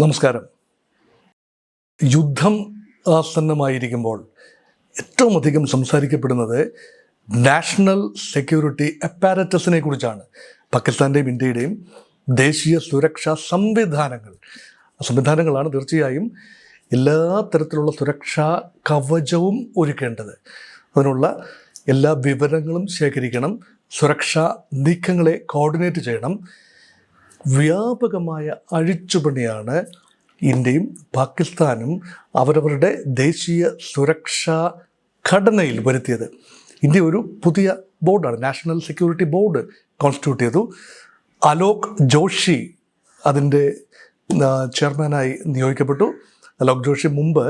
നമസ്കാരം. യുദ്ധം ആസന്നമായിരിക്കുമ്പോൾ ഏറ്റവും അധികം സംസാരിക്കപ്പെടുന്നത് നാഷണൽ സെക്യൂരിറ്റി അപ്പാരറ്റസിനെ കുറിച്ചാണ്. പാകിസ്ഥാൻ്റെയും ഇന്ത്യയുടെയും ദേശീയ സുരക്ഷാ സംവിധാനങ്ങളാണ് തീർച്ചയായും എല്ലാ തരത്തിലുള്ള സുരക്ഷാ കവചവും ഒരുക്കേണ്ടത്. അതിനുള്ള എല്ലാ വിവരങ്ങളും ശേഖരിക്കണം, സുരക്ഷാ നീക്കങ്ങളെ കോർഡിനേറ്റ് ചെയ്യണം. വ്യാപകമായ അഴിച്ചുപണിയാണ് ഇന്ത്യയും പാകിസ്ഥാനും അവരവരുടെ ദേശീയ സുരക്ഷാ ഘടനയിൽ വരുത്തിയത്. ഇന്ത്യ ഒരു പുതിയ ബോർഡാണ്, നാഷണൽ സെക്യൂരിറ്റി ബോർഡ് കോൺസ്റ്റിറ്റ്യൂട്ട് ചെയ്തു. അലോക് ജോഷി അതിൻ്റെ ചെയർമാനായി നിയോഗിക്കപ്പെട്ടു. അലോക് ജോഷി മുമ്പ്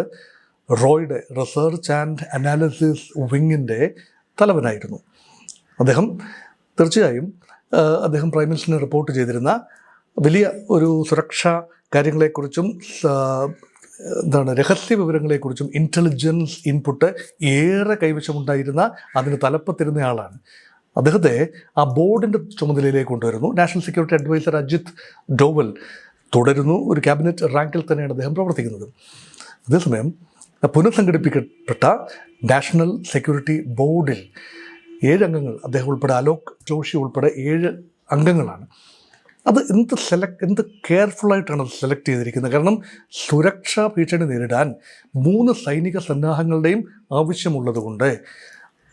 റോയുടെ റിസർച്ച് ആൻഡ് അനാലിസിസ് വിങ്ങിൻ്റെ തലവനായിരുന്നു. അദ്ദേഹം തീർച്ചയായും പ്രൈം മിനിസ്റ്ററിന് റിപ്പോർട്ട് ചെയ്തിരുന്ന വലിയ ഒരു സുരക്ഷാ കാര്യങ്ങളെക്കുറിച്ചും രഹസ്യ വിവരങ്ങളെക്കുറിച്ചും ഇൻ്റലിജൻസ് ഇൻപുട്ട് ഏറെ കൈവശമുണ്ടായിരുന്ന അതിന് തലപ്പത്തിരുന്ന ആളാണ്. അദ്ദേഹത്തെ ആ ബോർഡിൻ്റെ ചുമതലയിലേക്ക് കൊണ്ടുവരുന്നു. National security adviser Ajit Doval തുടരുന്നു. ഒരു ക്യാബിനറ്റ് റാങ്കിൽ തന്നെയാണ് അദ്ദേഹം പ്രവർത്തിക്കുന്നത്. അതേസമയം പുനഃസംഘടിപ്പിക്കപ്പെട്ട നാഷണൽ സെക്യൂരിറ്റി ബോർഡിൽ 7 അംഗങ്ങൾ, അദ്ദേഹം ഉൾപ്പെടെ അലോക് ജോഷി ഉൾപ്പെടെ 7 അംഗങ്ങളാണ്. അത് എന്ത് കെയർഫുള്ളായിട്ടാണ് അത് സെലക്ട് ചെയ്തിരിക്കുന്നത്. കാരണം സുരക്ഷാ ഭീഷണി നേരിടാൻ 3 സൈനിക സന്നാഹങ്ങളുടെയും ആവശ്യമുള്ളതുകൊണ്ട്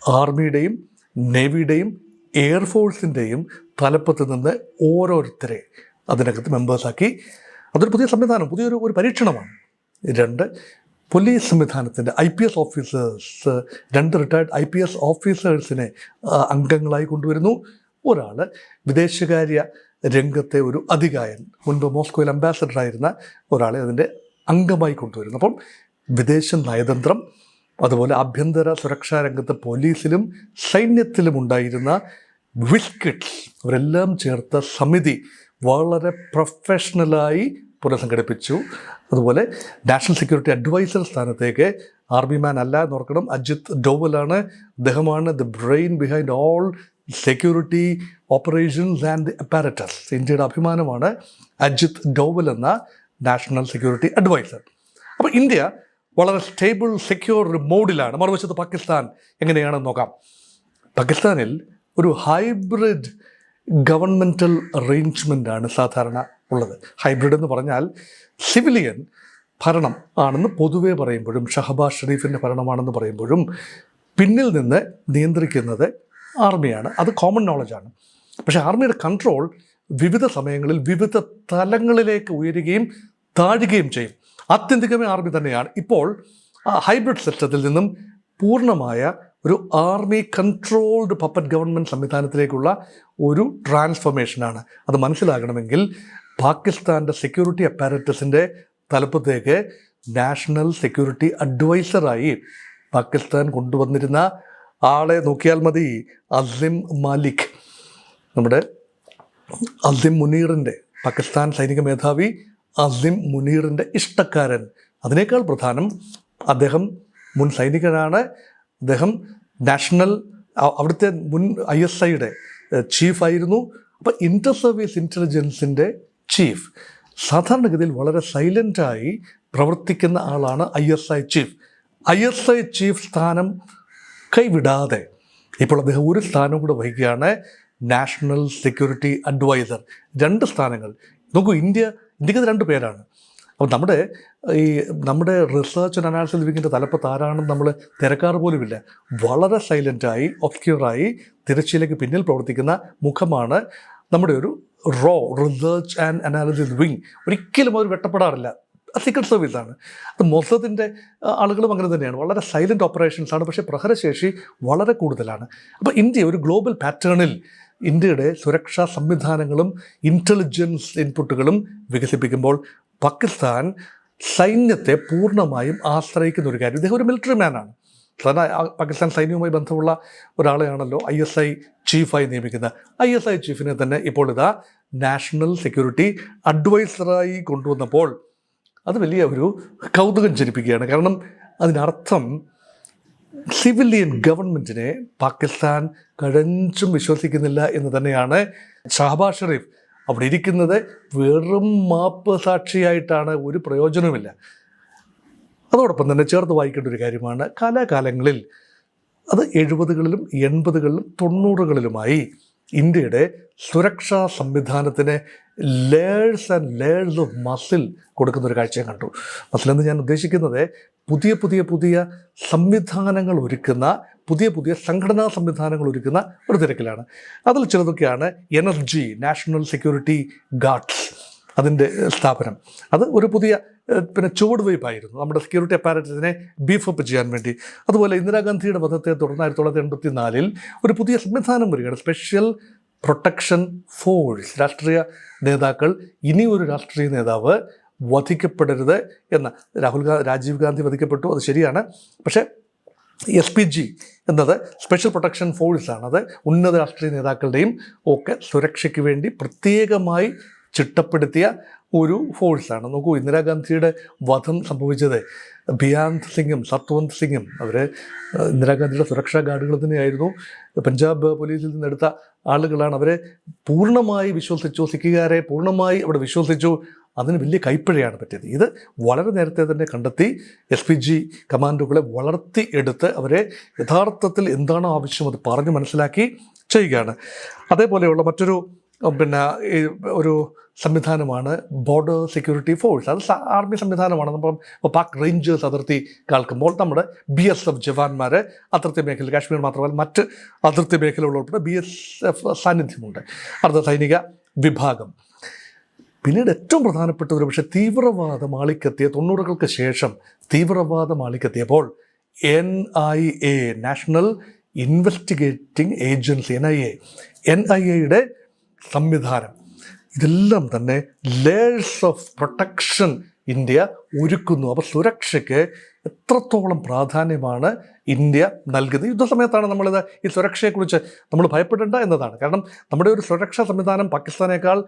ആർമിയുടെയും നേവിയുടെയും എയർഫോഴ്സിൻ്റെയും തലപ്പത്ത് നിന്ന് ഓരോരുത്തരെ അതിനകത്ത് മെമ്പേഴ്സാക്കി. അതൊരു പുതിയ സംവിധാനം, പുതിയൊരു പരീക്ഷണമാണ്. 2 പോലീസ് സംവിധാനത്തിൻ്റെ IPS ഓഫീസേഴ്സ്, 2 റിട്ടയർഡ് IPS ഓഫീസേഴ്സിനെ അംഗങ്ങളായി കൊണ്ടുവരുന്നു. ഒരാൾ വിദേശകാര്യ രംഗത്തെ ഒരു അധികായൻ, മുൻപ് മോസ്കോയിൽ അംബാസഡറായിരുന്ന ഒരാളെ അതിൻ്റെ അംഗമായി കൊണ്ടുവരുന്നു. അപ്പം വിദേശ നയതന്ത്രം, അതുപോലെ ആഭ്യന്തര സുരക്ഷാ രംഗത്ത് പോലീസിലും സൈന്യത്തിലും ഉണ്ടായിരുന്ന വിസ്കിറ്റ്സ് അവരെല്ലാം ചേർത്ത സമിതി വളരെ പ്രൊഫഷണലായി പുനഃസംഘടിപ്പിച്ചു. അതുപോലെ നാഷണൽ സെക്യൂരിറ്റി അഡ്വൈസർ സ്ഥാനത്തേക്ക് ആർമി മാൻ അല്ല എന്നോർക്കണം, അജിത് ഡോവലാണ്. അദ്ദേഹമാണ് the brain behind all security operations and apparatus. ഇന്ത്യയുടെ അഭിമാനമാണ് അജിത് ഡോവൽ എന്ന നാഷണൽ സെക്യൂരിറ്റി അഡ്വൈസർ. അപ്പോൾ ഇന്ത്യ വളരെ സ്റ്റേബിൾ സെക്യൂർ മോഡിലാണ്. മറുവശത്ത് പാകിസ്ഥാൻ എങ്ങനെയാണെന്ന് നോക്കാം. പാകിസ്ഥാനിൽ ഒരു ഹൈബ്രിഡ് ഗവൺമെൻറ്റൽ അറേഞ്ച്മെൻ്റാണ് സാധാരണ ഉള്ളത്. ഹൈബ്രിഡ് എന്ന് പറഞ്ഞാൽ സിവിലിയൻ ഭരണം ആണെന്ന് പൊതുവേ പറയുമ്പോഴും, ഷഹബാസ് ഷെരീഫിൻ്റെ ഭരണമാണെന്ന് പറയുമ്പോഴും പിന്നിൽ നിന്ന് നിയന്ത്രിക്കുന്നത് ആർമിയാണ്. അത് കോമൺ നോളജാണ്. പക്ഷേ ആർമിയുടെ കൺട്രോൾ വിവിധ സമയങ്ങളിൽ വിവിധ തലങ്ങളിലേക്ക് ഉയരുകയും താഴുകയും ചെയ്യും. ആത്യന്തികമേ ആർമി തന്നെയാണ്. ഇപ്പോൾ ഹൈബ്രിഡ് സിസ്റ്റത്തിൽ നിന്നും പൂർണ്ണമായ ഒരു ആർമി കൺട്രോൾഡ് പപ്പറ്റ് ഗവൺമെൻറ് സംവിധാനത്തിലേക്കുള്ള ഒരു ട്രാൻസ്ഫോർമേഷനാണ്. അത് മനസ്സിലാകണമെങ്കിൽ പാകിസ്ഥാൻ്റെ സെക്യൂരിറ്റി അപ്പാരറ്റസിൻ്റെ തലപ്പത്തേക്ക് നാഷണൽ സെക്യൂരിറ്റി അഡ്വൈസറായി പാകിസ്ഥാൻ കൊണ്ടുവന്നിരുന്ന ആളെ നോക്കിയാൽ മതി. അസിം മാലിക്, നമ്മുടെ അസിം മുനീറിൻ്റെ, പാകിസ്ഥാൻ സൈനിക മേധാവി അസിം മുനീറിൻ്റെ ഇഷ്ടക്കാരൻ. അതിനേക്കാൾ പ്രധാനം, അദ്ദേഹം മുൻ സൈനികനാണ്. അദ്ദേഹം അവിടുത്തെ മുൻ ISIയുടെ ചീഫായിരുന്നു. അപ്പോൾ ഇൻ്റർ സർവീസ് ഇൻ്റലിജൻസിൻ്റെ ചീഫ്. സാധാരണഗതിയിൽ വളരെ സൈലൻ്റായി പ്രവർത്തിക്കുന്ന ആളാണ് ISI ചീഫ്. ISI ചീഫ് സ്ഥാനം കൈവിടാതെ ഇപ്പോൾ അദ്ദേഹം ഒരു സ്ഥാനം കൂടെ വഹിക്കുകയാണ്, നാഷണൽ സെക്യൂരിറ്റി അഡ്വൈസർ. 2 സ്ഥാനങ്ങൾ നോക്കൂ. ഇന്ത്യക്ക് 2 പേരാണ്. അപ്പോൾ നമ്മുടെ റിസർച്ച് ആൻഡ് അനാലിസിസ് വിങ്ങിൻ്റെ തലപ്പത്ത് ആരാണെന്ന് നമ്മൾ തിരക്കാറ് പോലുമില്ല. വളരെ സൈലൻ്റായി, ഒബ്സ്ക്യൂറായി തിരശ്ശീലയ്ക്ക് പിന്നിൽ പ്രവർത്തിക്കുന്ന മുഖമാണ് നമ്മുടെ ഒരു റിസർച്ച് ആൻഡ് അനാലിസിസ് വിങ്. ഒരിക്കലും അവർ വെട്ടപ്പെടാറില്ല. സീക്രട്ട് സർവീസാണ്. അത് മൊസദിൻ്റെ ആളുകളും അങ്ങനെ തന്നെയാണ്. വളരെ സൈലൻറ്റ് ഓപ്പറേഷൻസാണ്, പക്ഷേ പ്രഹരശേഷി വളരെ കൂടുതലാണ്. അപ്പോൾ ഇന്ത്യ ഒരു ഗ്ലോബൽ പാറ്റേണിൽ ഇന്ത്യയുടെ സുരക്ഷാ സംവിധാനങ്ങളും ഇൻ്റലിജൻസ് ഇൻപുട്ടുകളും വികസിപ്പിക്കുമ്പോൾ പാകിസ്ഥാൻ സൈന്യത്തെ പൂർണ്ണമായും ആശ്രയിക്കുന്ന ഒരു കാര്യം. ഇദ്ദേഹം ഒരു മിലിറ്ററി മാനാണ്. സാധാരണ പാകിസ്ഥാൻ സൈന്യവുമായി ബന്ധമുള്ള ഒരാളെയാണല്ലോ ISI ചീഫായി നിയമിക്കുന്നത്. ISI ചീഫിനെ തന്നെ ഇപ്പോൾ നാഷണൽ സെക്യൂരിറ്റി അഡ്വൈസറായി കൊണ്ടുവന്നപ്പോൾ അത് വലിയ ഒരു കൗതുകം ജനിപ്പിക്കുകയാണ്. കാരണം അതിനർത്ഥം സിവിലിയൻ ഗവൺമെൻറ്റിനെ പാകിസ്ഥാൻ കഴഞ്ചും വിശ്വസിക്കുന്നില്ല എന്ന് തന്നെയാണ്. ഷഹബാസ് ഷെരീഫ് അവിടെ ഇരിക്കുന്നത് വെറും മാപ്പ് സാക്ഷിയായിട്ടാണ്, ഒരു പ്രയോജനവുമില്ല. അതോടൊപ്പം തന്നെ ചേർത്ത് വായിക്കേണ്ട ഒരു കാര്യമാണ്, കാലാകാലങ്ങളിൽ അത് 70കളിലും 80കളിലും 90കളിലുമായി ഇന്ത്യയുടെ സുരക്ഷാ സംവിധാനത്തിന് layers and layers of muscle കൊടുക്കുന്നൊരു കാഴ്ച കണ്ടു. മസിലെന്ന് ഞാൻ ഉദ്ദേശിക്കുന്നത് പുതിയ പുതിയ പുതിയ സംവിധാനങ്ങൾ ഒരുക്കുന്ന, പുതിയ പുതിയ സംഘടനാ സംവിധാനങ്ങൾ ഒരുക്കുന്ന ഒരു തിരക്കിലാണ്. അതിൽ ചിലതൊക്കെയാണ് NSG, നാഷണൽ സെക്യൂരിറ്റി ഗാർഡ്സ്, അതിൻ്റെ സ്ഥാപനം. അത് ഒരു പുതിയ ചുവടുവയ്പ്പായിരുന്നു നമ്മുടെ സെക്യൂരിറ്റി അപ്പാരറ്റസിനെ ബീഫപ്പ് ചെയ്യാൻ വേണ്ടി. അതുപോലെ ഇന്ദിരാഗാന്ധിയുടെ വധത്തെ തുടർന്ന് 1984 ഒരു പുതിയ സംവിധാനം വരികയാണ്, സ്പെഷ്യൽ പ്രൊട്ടക്ഷൻ ഫോഴ്സ്. രാഷ്ട്രീയ നേതാക്കൾ, ഇനി ഒരു രാഷ്ട്രീയ നേതാവ് വധിക്കപ്പെടരുത് എന്ന, രാജീവ് ഗാന്ധി വധിക്കപ്പെട്ടു, അത് ശരിയാണ്. പക്ഷേ SPG എന്നത് സ്പെഷ്യൽ പ്രൊട്ടക്ഷൻ ഫോഴ്സാണ്. അത് ഉന്നത രാഷ്ട്രീയ നേതാക്കളുടെയും ഒക്കെ സുരക്ഷയ്ക്ക് വേണ്ടി പ്രത്യേകമായി ചിട്ടപ്പെടുത്തിയ ഒരു ഫോഴ്സാണ്. നോക്കൂ, ഇന്ദിരാഗാന്ധിയുടെ വധം സംഭവിച്ചത് ബിയാന്ത് സിംഗും സത്വന്ത് സിംഗും, അവർ ഇന്ദിരാഗാന്ധിയുടെ സുരക്ഷാ ഗാർഡുകൾ തന്നെയായിരുന്നു. പഞ്ചാബ് പോലീസിൽ നിന്നെടുത്ത ആളുകളാണ്. അവരെ പൂർണ്ണമായി വിശ്വസിച്ചു, സിഖുകാരെ പൂർണ്ണമായി അവിടെ വിശ്വസിച്ചു. അതിന് വലിയ കൈപ്പിഴയാണ് പറ്റിയത്. ഇത് വളരെ നേരത്തെ തന്നെ കണ്ടെത്തി SPG കമാൻഡോകളെ വളർത്തി എടുത്ത് അവരെ യഥാർത്ഥത്തിൽ എന്താണോ ആവശ്യം അത് പറഞ്ഞ് മനസ്സിലാക്കി ചെയ്യുകയാണ്. അതേപോലെയുള്ള മറ്റൊരു ഒരു സംവിധാനമാണ് ബോർഡർ സെക്യൂരിറ്റി ഫോഴ്സ്. അത് ആർമി സംവിധാനമാണ്. നമ്മൾ പാക് റേഞ്ചേഴ്സ് അതിർത്തി കാൽക്കുമ്പോൾ നമ്മുടെ BSF ജവാന്മാർ അതിർത്തി മേഖല, കാശ്മീർ മാത്രമല്ല മറ്റ് അതിർത്തി മേഖലകൾ ഉൾപ്പെടെ BSF സാന്നിധ്യമുണ്ട്, അർദ്ധ സൈനിക വിഭാഗം. പിന്നീട് ഏറ്റവും പ്രധാനപ്പെട്ട ഒരു പക്ഷേ തീവ്രവാദം ആളിക്കത്തിയ 90കൾക്ക് ശേഷം തീവ്രവാദം ആളിക്കത്തിയപ്പോൾ NIA, നാഷണൽ ഇൻവെസ്റ്റിഗേറ്റിംഗ് ഏജൻസി, NIA-യുടെ സംവിധാനം, ഇതെല്ലാം തന്നെ ലേയേഴ്സ് ഓഫ് പ്രൊട്ടക്ഷൻ ഇന്ത്യ ഒരുക്കുന്നു. അപ്പോൾ സുരക്ഷയ്ക്ക് എത്രത്തോളം പ്രാധാന്യമാണ് ഇന്ത്യ നൽകുന്നത്. യുദ്ധസമയത്താണ് നമ്മളിത് ഈ സുരക്ഷയെക്കുറിച്ച് നമ്മൾ ഭയപ്പെടേണ്ട എന്നതാണ്. കാരണം നമ്മുടെ ഒരു സുരക്ഷാ സംവിധാനം പാകിസ്ഥാനേക്കാൾ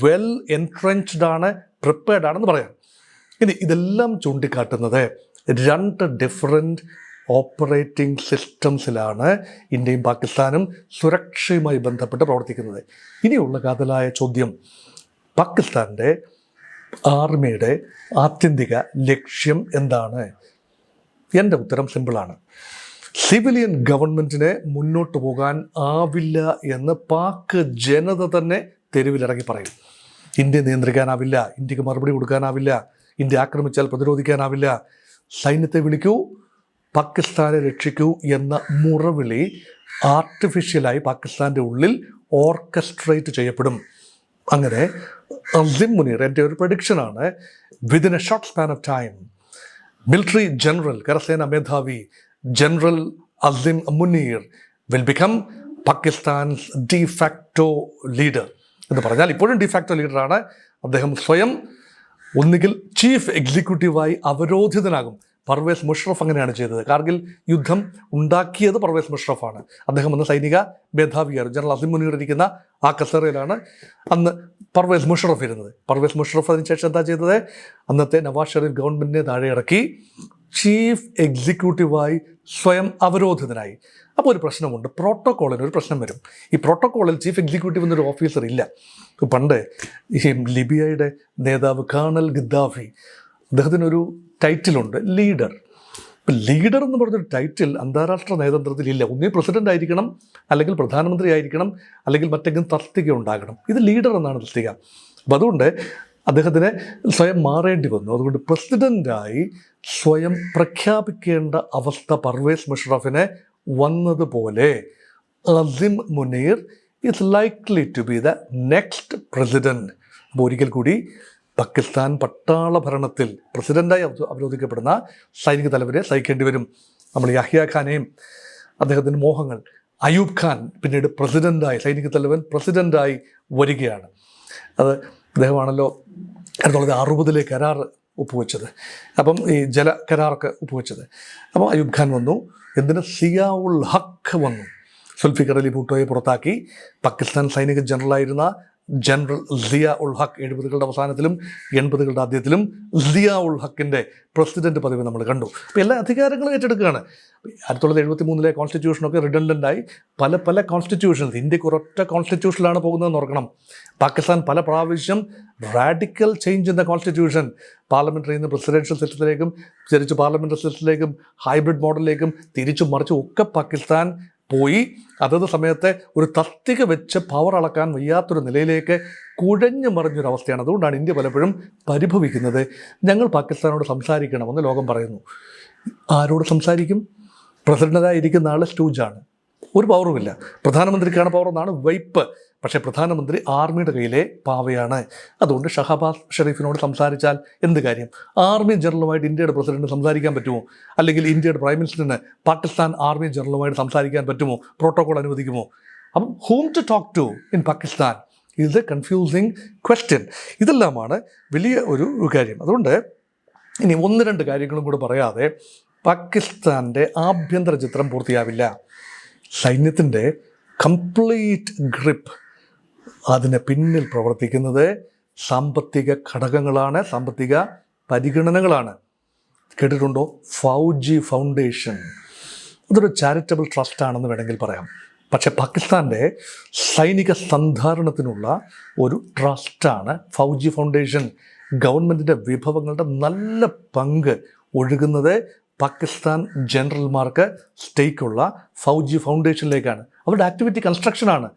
വെൽ എൻട്രെഞ്ച്ഡ് ആണ്, പ്രിപ്പയർഡ് ആണെന്ന് പറയാം. ഇനി ഇതെല്ലാം ചൂണ്ടിക്കാട്ടുന്നത് 2 ഡിഫറെൻറ്റ് ഓപ്പറേറ്റിംഗ് സിസ്റ്റംസിലാണ് ഇന്ത്യയും പാകിസ്ഥാനും സുരക്ഷയുമായി ബന്ധപ്പെട്ട് പ്രവർത്തിക്കുന്നത്. ഇനിയുള്ള കാതലായ ചോദ്യം, പാകിസ്ഥാൻ്റെ ആർമിയുടെ ആത്യന്തിക ലക്ഷ്യം എന്താണ്? എൻ്റെ ഉത്തരം സിമ്പിളാണ്. സിവിലിയൻ ഗവൺമെൻറ്റിന് മുന്നോട്ട് പോകാൻ ആവില്ല എന്ന് പാക് ജനത തന്നെ തെരുവിലിറങ്ങി പറയും. ഇന്ത്യ നിയന്ത്രിക്കാനാവില്ല, ഇന്ത്യക്ക് മറുപടി കൊടുക്കാനാവില്ല, ഇന്ത്യ ആക്രമിച്ചാൽ പ്രതിരോധിക്കാനാവില്ല, സൈന്യത്തെ വിളിക്കൂ, പാകിസ്ഥാനെ രക്ഷിക്കൂ എന്ന മുറവിളി ആർട്ടിഫിഷ്യലായി പാകിസ്ഥാൻ്റെ ഉള്ളിൽ ഓർക്കസ്ട്രേറ്റ് ചെയ്യപ്പെടും. അങ്ങനെ അസിം മുനീർ, എൻ്റെ ഒരു പ്രഡിക്ഷനാണ്, within a short span of time military general, കരസേന മേധാവി general Asim Munir will become Pakistan's de facto leader. എന്ന് പറഞ്ഞാൽ ഇപ്പോഴും ഡിഫാക്ടോ ലീഡറാണ്. അദ്ദേഹം സ്വയം ഒന്നുകിൽ ചീഫ് എക്സിക്യൂട്ടീവായി അവരോധിതനാകും. പർവേസ് മുഷറഫ് അങ്ങനെയാണ് ചെയ്തത്. കാർഗിൽ യുദ്ധം ഉണ്ടാക്കിയത് പർവേസ് മുഷറഫാണ്. അദ്ദേഹം അന്ന് സൈനിക മേധാവിയായിരുന്നു. ജനറൽ അസിം മുനീർ ഇരിക്കുന്ന ആ കസേരയിലാണ് അന്ന് പർവേസ് മുഷറഫ് ഇരുന്നത്. പർവേസ് മുഷറഫ് അതിനുശേഷം എന്താ ചെയ്തത്? അന്നത്തെ നവാസ് ഷെരീഫ് ഗവൺമെൻറ്റിനെ താഴെ ഇറക്കി ചീഫ് എക്സിക്യൂട്ടീവായി സ്വയം അവരോധിതനായി. അപ്പോൾ ഒരു പ്രശ്നമുണ്ട്, പ്രോട്ടോക്കോളിന് ഒരു പ്രശ്നം വരും. ഈ പ്രോട്ടോക്കോളിൽ ചീഫ് എക്സിക്യൂട്ടീവ് എന്നൊരു ഓഫീസർ ഇല്ല. പണ്ട് ഈ ലിബിയയുടെ നേതാവ് കേണൽ ഗദ്ദാഫി, അദ്ദേഹത്തിനൊരു ടൈറ്റിലുണ്ട്, ലീഡർ. ഇപ്പം ലീഡർ എന്ന് പറഞ്ഞൊരു ടൈറ്റിൽ അന്താരാഷ്ട്ര നയതന്ത്രത്തിലില്ല. ഒന്നേ പ്രസിഡൻ്റ് ആയിരിക്കണം, അല്ലെങ്കിൽ പ്രധാനമന്ത്രി ആയിരിക്കണം, അല്ലെങ്കിൽ മറ്റെങ്കിലും തസ്തിക ഉണ്ടാകണം. ഇത് ലീഡർ എന്നാണ് തസ്തിക. അപ്പം അതുകൊണ്ട് അദ്ദേഹത്തിന് സ്വയം മാറേണ്ടി വന്നു. അതുകൊണ്ട് പ്രസിഡൻ്റായി സ്വയം പ്രഖ്യാപിക്കേണ്ട അവസ്ഥ പർവേസ് മുഷറഫിന് വന്നതുപോലെ Asim Munir is likely to be the next president. അപ്പോൾ ഒരിക്കൽ കൂടി പാകിസ്ഥാൻ പട്ടാള ഭരണത്തിൽ പ്രസിഡൻ്റായി അവരോധിക്കപ്പെടുന്ന സൈനിക തലവരെ സഹിക്കേണ്ടി വരും. നമ്മൾ യഹ്യ ഖാനെയും അദ്ദേഹത്തിൻ്റെ മോഹങ്ങൾ, അയൂബ് ഖാൻ പിന്നീട് പ്രസിഡൻ്റായി, സൈനിക തലവൻ പ്രസിഡൻ്റായി വരികയാണ്. അത് അദ്ദേഹമാണല്ലോ 1960 കരാർ ഒപ്പുവെച്ചത്. അപ്പം ഈ ജല കരാറൊക്കെ ഒപ്പുവെച്ചത്. അപ്പോൾ അയൂബ് ഖാൻ വന്നു. എന്തിന്? സിയാഉൽ ഹക്ക് വന്നു. സുൽഫിക്കർ അലി ഭൂട്ടോയെ പുറത്താക്കി പാകിസ്ഥാൻ സൈനിക ജനറലായിരുന്ന ജനറൽ സിയ ഉൾ ഹക്ക് 70കളുടെ അവസാനത്തിലും 80കളുടെ ആദ്യത്തിലും സിയ ഉൾ ഹക്കിൻ്റെ പ്രസിഡന്റ് പദവി നമ്മൾ കണ്ടു. അപ്പോൾ എല്ലാ അധികാരങ്ങളും ഏറ്റെടുക്കുകയാണ്. 1973 കോൺസ്റ്റിറ്റ്യൂഷനൊക്കെ റിഡൻഡൻ്റായി പല കോൺസ്റ്റിറ്റ്യൂഷൻസ്, ഇന്ത്യക്ക് ഒരൊറ്റ കോൺസ്റ്റിറ്റ്യൂഷനിലാണ് പോകുന്നതെന്ന് ഓർക്കണം. പാകിസ്ഥാൻ പല പ്രാവശ്യം radical change in the constitution, പാർലമെൻ്ററിയിൽ നിന്ന് പ്രസിഡൻഷ്യൽ സിസ്റ്റത്തിലേക്കും തിരിച്ച് പാർലമെൻ്ററി സിസ്റ്റത്തിലേക്കും ഹൈബ്രിഡ് മോഡലിലേക്കും തിരിച്ചും മറിച്ചും ഒക്കെ പാകിസ്ഥാൻ പോയി അതത് സമയത്തെ ഒരു തസ്തിക വെച്ച് പവർ അളക്കാൻ വയ്യാത്തൊരു നിലയിലേക്ക് കുഴഞ്ഞു മറിഞ്ഞൊരവസ്ഥയാണ്. അതുകൊണ്ടാണ് ഇന്ത്യ പലപ്പോഴും പരിഭവിക്കുന്നത്. ഞങ്ങൾ പാകിസ്ഥാനോട് സംസാരിക്കണമെന്ന് ലോകം പറയുന്നു. ആരോട് സംസാരിക്കും? പ്രസിഡന്റായിരിക്കുന്ന ആൾ സ്റ്റൂജാണ്, ഒരു പവറുമില്ല. പ്രധാനമന്ത്രിക്കാണ് പവർ എന്നാണ് വൈപ്പ്. പക്ഷേ പ്രധാനമന്ത്രി ആർമിയുടെ കയ്യിലെ പാവയാണ്. അതുകൊണ്ട് ഷഹബാസ് ഷെരീഫിനോട് സംസാരിച്ചാൽ എന്ത് കാര്യം? ആർമി ജനറലുമായിട്ട് ഇന്ത്യയുടെ പ്രസിഡന്റ് സംസാരിക്കാൻ പറ്റുമോ? അല്ലെങ്കിൽ ഇന്ത്യയുടെ പ്രൈം മിനിസ്റ്ററിന് പാകിസ്ഥാൻ ആർമി ജനറലുമായിട്ട് സംസാരിക്കാൻ പറ്റുമോ? പ്രോട്ടോകോൾ അനുവദിക്കുമോ? അപ്പം whom to talk to in Pakistan is a confusing question. ഇതെല്ലാമാണ് വലിയ ഒരു കാര്യം. അതുകൊണ്ട് ഇനി 1-2 കാര്യങ്ങളും കൂടെ പറയാതെ പാകിസ്ഥാൻ്റെ ആഭ്യന്തര ചിത്രം പൂർത്തിയാവില്ല. സൈന്യത്തിൻ്റെ കംപ്ലീറ്റ് ഗ്രിപ്പ്, അതിന് പിന്നിൽ പ്രവർത്തിക്കുന്നത് സാമ്പത്തിക ഘടകങ്ങളാണ്, സാമ്പത്തിക പരിഗണനകളാണ്. കേട്ടിട്ടുണ്ടോ? ഫൗജി ഫൗണ്ടേഷൻ. അതൊരു ചാരിറ്റബിൾ ട്രസ്റ്റാണെന്ന് വേണമെങ്കിൽ പറയാം. പക്ഷേ പാകിസ്ഥാൻ്റെ സൈനിക സന്ധാരണത്തിനുള്ള ഒരു ട്രസ്റ്റാണ് ഫൗജി ഫൗണ്ടേഷൻ. ഗവൺമെൻറ്റിൻ്റെ വിഭവങ്ങളുടെ നല്ല പങ്ക് ഒഴുകുന്നത് പാകിസ്ഥാൻ ജനറൽമാർക്ക് സ്റ്റേക്കുള്ള ഫൗജി ഫൗണ്ടേഷനിലേക്കാണ്. അവരുടെ ആക്ടിവിറ്റി കൺസ്ട്രക്ഷനാണ്.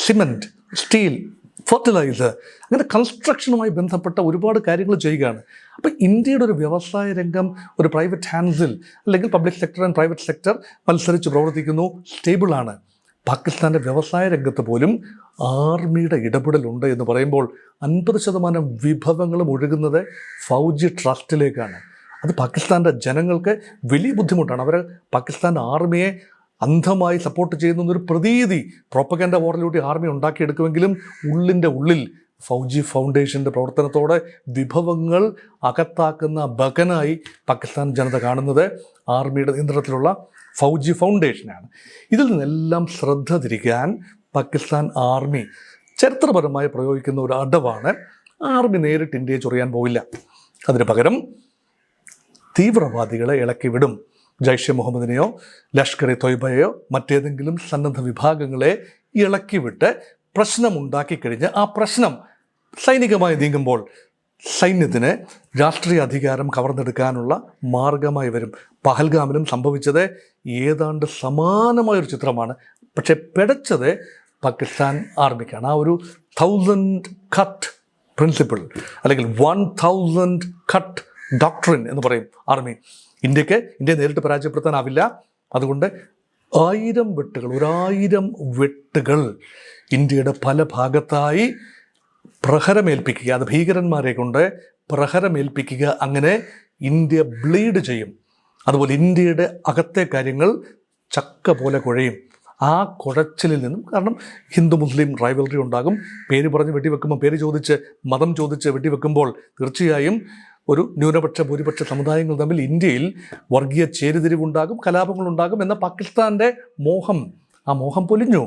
സിമെൻറ്റ്, സ്റ്റീൽ, ഫെർട്ടിലൈസർ, അങ്ങനെ കൺസ്ട്രക്ഷനുമായി ബന്ധപ്പെട്ട ഒരുപാട് കാര്യങ്ങൾ ചെയ്യുകയാണ്. അപ്പോൾ ഇന്ത്യയുടെ ഒരു വ്യവസായ രംഗം ഒരു പ്രൈവറ്റ് ഹാൻഡ്സിൽ അല്ലെങ്കിൽ public sector and private sector മത്സരിച്ച് പ്രവർത്തിക്കുന്നു, സ്റ്റേബിളാണ്. പാകിസ്ഥാൻ്റെ വ്യവസായ രംഗത്ത് പോലും ആർമിയുടെ ഇടപെടലുണ്ട് എന്ന് പറയുമ്പോൾ 50% വിഭവങ്ങളും ഒഴുകുന്നത് ഫൗജി ട്രസ്റ്റിലേക്കാണ്. അത് പാകിസ്ഥാൻ്റെ ജനങ്ങൾക്ക് വലിയ ബുദ്ധിമുട്ടാണ്. അവർ പാകിസ്ഥാൻ ആർമിയെ അന്ധമായി സപ്പോർട്ട് ചെയ്യുന്നൊരു പ്രതീതി പ്രോപ്പഗൻഡ വാറിലൂടെ ആർമി ഉണ്ടാക്കിയെടുക്കുമെങ്കിലും ഉള്ളിൻ്റെ ഉള്ളിൽ ഫൗജി ഫൗണ്ടേഷൻ്റെ പ്രവർത്തനത്തോടെ വിഭവങ്ങൾ അകത്താക്കുന്ന ബകനായി പാകിസ്ഥാൻ ജനത കാണുന്നത് ആർമിയുടെ നിയന്ത്രണത്തിലുള്ള ഫൗജി ഫൗണ്ടേഷനാണ്. ഇതിൽ നിന്നെല്ലാം ശ്രദ്ധ തിരിക്കാൻ പാകിസ്ഥാൻ ആർമി ചരിത്രപരമായി പ്രയോഗിക്കുന്ന ഒരു അടവാണ്, ആർമി നേരിട്ട് ഇന്ത്യയെ ചൊറിയാൻ പോവില്ല. അതിന് പകരം തീവ്രവാദികളെ ഇളക്കി വിടും. ജയ്ഷെ മുഹമ്മദിനെയോ ലഷ്കർ ഇ തൊയ്ബയെയോ മറ്റേതെങ്കിലും സന്നദ്ധ വിഭാഗങ്ങളെ ഇളക്കി വിട്ട് പ്രശ്നമുണ്ടാക്കിക്കഴിഞ്ഞ് ആ പ്രശ്നം സൈനികമായി നീങ്ങുമ്പോൾ സൈന്യത്തിന് രാഷ്ട്രീയ അധികാരം കവർന്നെടുക്കാനുള്ള മാർഗമായി വരും. പഹൽഗാമിലും സംഭവിച്ചത് ഏതാണ്ട് സമാനമായൊരു ചിത്രമാണ്. പക്ഷെ പിടച്ചത് പാകിസ്ഥാൻ ആർമിക്കാണ്. ആ ഒരു 1000 കട്ട് പ്രിൻസിപ്പിൾ അല്ലെങ്കിൽ 1000 കട്ട് ഡോക്ട്രിൻ എന്ന് പറയും ആർമി. ഇന്ത്യയെ നേരിട്ട് പരാജയപ്പെടുത്താനാവില്ല. അതുകൊണ്ട് 1000 വെട്ടുകൾ, 1000 വെട്ടുകൾ ഇന്ത്യയുടെ പല ഭാഗത്തായി പ്രഹരമേൽപ്പിക്കുക, അത് ഭീകരന്മാരെ കൊണ്ട് പ്രഹരമേൽപ്പിക്കുക. അങ്ങനെ ഇന്ത്യ ബ്ലീഡ് ചെയ്യും. അതുപോലെ ഇന്ത്യയുടെ അകത്തെ കാര്യങ്ങൾ ചക്ക പോലെ കുഴയും. ആ കുഴച്ചിലിൽ നിന്നും, കാരണം ഹിന്ദു മുസ്ലിം റൈവലറി ഉണ്ടാകും. പേര് പറഞ്ഞ് വെടിവെക്കുമ്പോൾ, പേര് ചോദിച്ച് മതം ചോദിച്ച് വെടിവെക്കുമ്പോൾ തീർച്ചയായും ഒരു ന്യൂനപക്ഷ ഭൂരിപക്ഷ സമുദായങ്ങൾ തമ്മിൽ ഇന്ത്യയിൽ വർഗീയ ചേരിതിരിവുണ്ടാകും, കലാപങ്ങളുണ്ടാകും എന്ന പാകിസ്ഥാൻ്റെ മോഹം. ആ മോഹം പൊലിഞ്ഞു.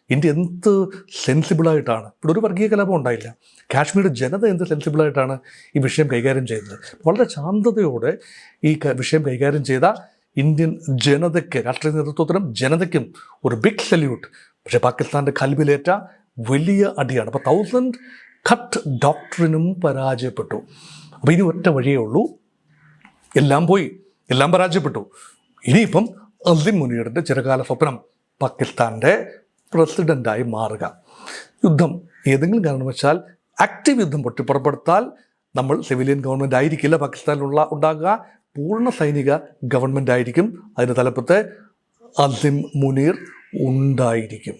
ഇന്ത്യ എന്ത് സെൻസിബിളായിട്ടാണ്, ഇവിടെ ഒരു വർഗീയ കലാപം ഉണ്ടായില്ല. കാശ്മീർ ജനത എന്ത് സെൻസിബിളായിട്ടാണ് ഈ വിഷയം കൈകാര്യം ചെയ്യുന്നത്. വളരെ ശാന്തതയോടെ ഈ വിഷയം കൈകാര്യം ചെയ്ത ഇന്ത്യൻ ജനതയ്ക്ക്, രാഷ്ട്രീയ നേതൃത്വത്തിനും ജനതയ്ക്കും ഒരു ബിഗ് സല്യൂട്ട്. പക്ഷേ പാകിസ്ഥാൻ്റെ കൽബിലേറ്റ വലിയ അടിയാണ്. അപ്പോൾ 1000 കട്ട് ഡോക്ട്രിനും പരാജയപ്പെട്ടു. അപ്പോൾ ഇനി ഒറ്റ വഴിയേ ഉള്ളൂ. എല്ലാം പോയി, എല്ലാം പരാജയപ്പെട്ടു. ഇനിയിപ്പം അസിം മുനീറിൻ്റെ ചിരകാല സ്വപ്നം പാകിസ്ഥാൻ്റെ പ്രസിഡൻ്റായി മാറുക. യുദ്ധം ഏതെങ്കിലും കാരണവശാൽ ആക്റ്റീവ് യുദ്ധം പൊട്ടിപ്പുറപ്പെടുത്താൽ നമ്മൾ സിവിലിയൻ ഗവൺമെൻറ് ആയിരിക്കില്ല പാകിസ്ഥാനിലുള്ള ഉണ്ടാകുക, പൂർണ്ണ സൈനിക ഗവൺമെൻറ് ആയിരിക്കും. അതിൻ്റെ തലപ്പത്ത് അസിം മുനീർ ഉണ്ടായിരിക്കും.